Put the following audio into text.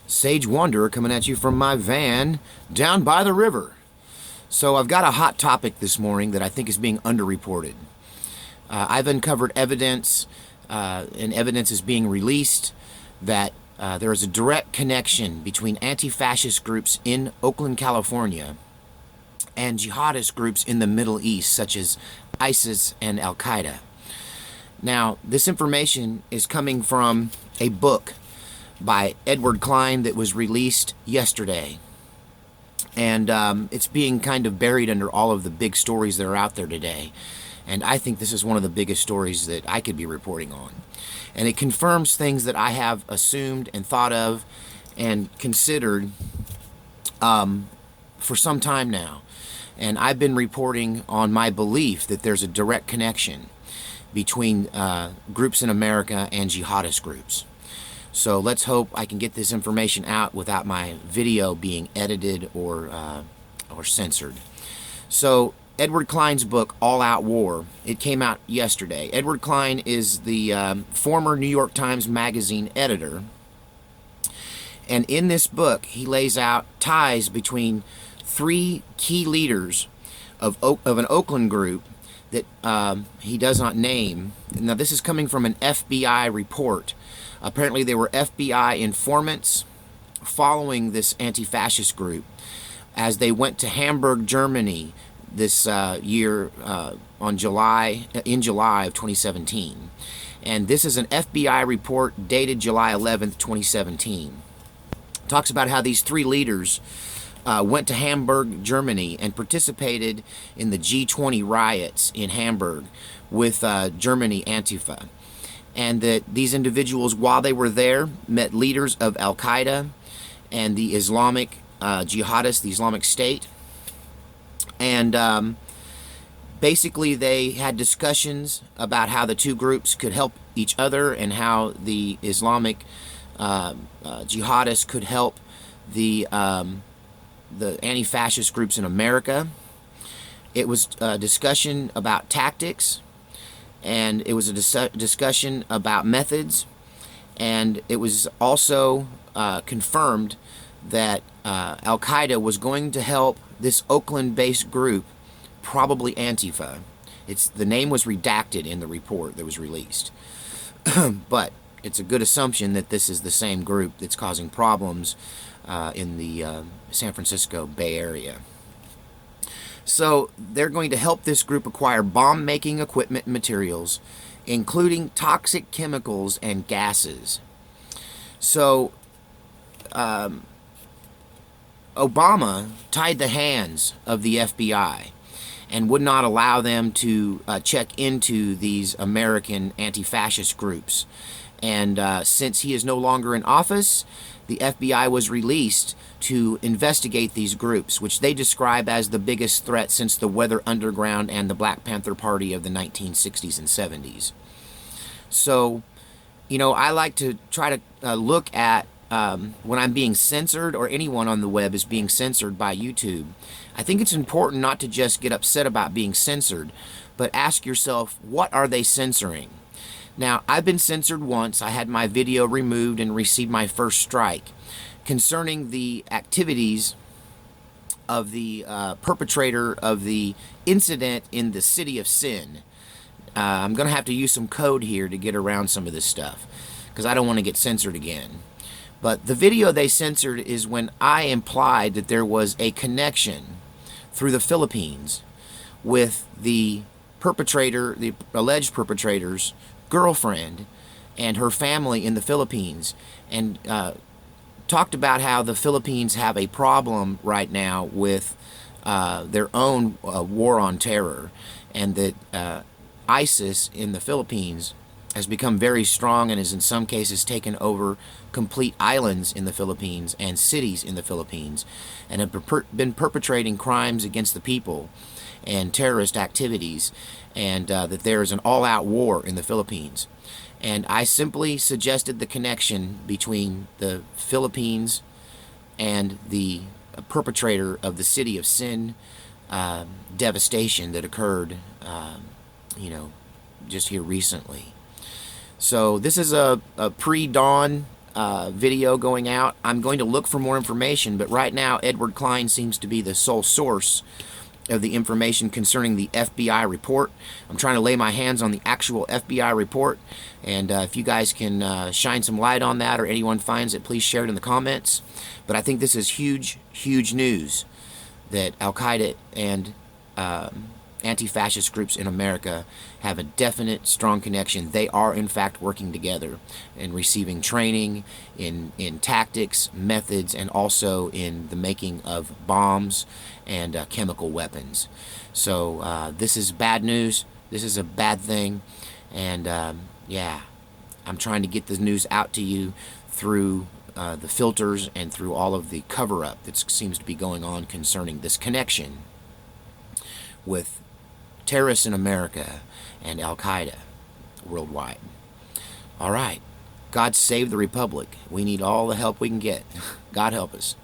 Sage Wanderer coming at you from my van down by the river. So I've got a hot topic this morning that I think is being underreported. I've uncovered evidence, and evidence is being released that there is a direct connection between anti-fascist groups in Oakland, California, and jihadist groups in the Middle East, such as ISIS and Al-Qaeda. Now, this information is coming from a book by Edward Klein that was released yesterday. And it's being kind of buried under all of the big stories that are out there today. And I think this is one of the biggest stories that I could be reporting on. And it confirms things that I have assumed and thought of and considered for some time now. And I've been reporting on my belief that there's a direct connection between groups in America and jihadist groups. So let's hope I can get this information out without my video being edited or censored. So Edward Klein's book, All Out War, it came out yesterday. Edward Klein is the former New York Times Magazine editor. And in this book, he lays out ties between three key leaders of an Oakland group that he does not name. Now, this is coming from an FBI report. Apparently, they were FBI informants following this anti-fascist group as they went to Hamburg, Germany this year in July of 2017. And this is an FBI report dated July 11th, 2017. It talks about how these three leaders went to Hamburg, Germany, and participated in the G20 riots in Hamburg with Germany Antifa. And that these individuals, while they were there, met leaders of Al-Qaeda and the Islamic jihadists, the Islamic State. And basically they had discussions about how the two groups could help each other and how the Islamic jihadists could help the anti-fascist groups in America. It was a discussion about tactics, and it was a discussion about methods, and it was also confirmed that Al-Qaeda was going to help this Oakland-based group, probably Antifa. The name was redacted in the report that was released. But it's a good assumption that this is the same group that's causing problems in the San Francisco Bay Area. So they're going to help this group acquire bomb-making equipment and materials, including toxic chemicals and gases. So Obama tied the hands of the FBI and would not allow them to check into these American anti-fascist groups. And since he is no longer in office, the FBI was released to investigate these groups, which they describe as the biggest threat since the Weather Underground and the Black Panther Party of the 1960s and 70s. So, you know, I like to try to look at when I'm being censored, or anyone on the web is being censored by YouTube. I think it's important not to just get upset about being censored, but ask yourself, what are they censoring? Now, I've been censored once. I had my video removed and received my first strike concerning the activities of the perpetrator of the incident in the City of Sin. I'm going to have to use some code here to get around some of this stuff because I don't want to get censored again. But the video they censored is when I implied that there was a connection through the Philippines with the perpetrator, the alleged perpetrator's girlfriend and her family in the Philippines, and talked about how the Philippines have a problem right now with their own war on terror, and that ISIS in the Philippines has become very strong and has in some cases taken over complete islands in the Philippines and cities in the Philippines, and have been perpetrating crimes against the people and terrorist activities, and that there is an all-out war in the Philippines. And I simply suggested the connection between the Philippines and the perpetrator of the City of Sin devastation that occurred, just here recently. So this is a pre-dawn video going out. I'm going to look for more information, but right now Edward Klein seems to be the sole source of the information concerning the FBI report. I'm trying to lay my hands on the actual FBI report, and if you guys can shine some light on that, or anyone finds it, please share it in the comments. But I think this is huge, huge news that Al-Qaeda and anti-fascist groups in America have a definite, strong connection. They are, in fact, working together and receiving training in tactics, methods, and also in the making of bombs and chemical weapons. So this is bad news. This is a bad thing. And yeah, I'm trying to get the news out to you through the filters and through all of the cover-up that seems to be going on concerning this connection with terrorists in America and Al-Qaeda worldwide. All right. God save the Republic. We need all the help we can get. God help us.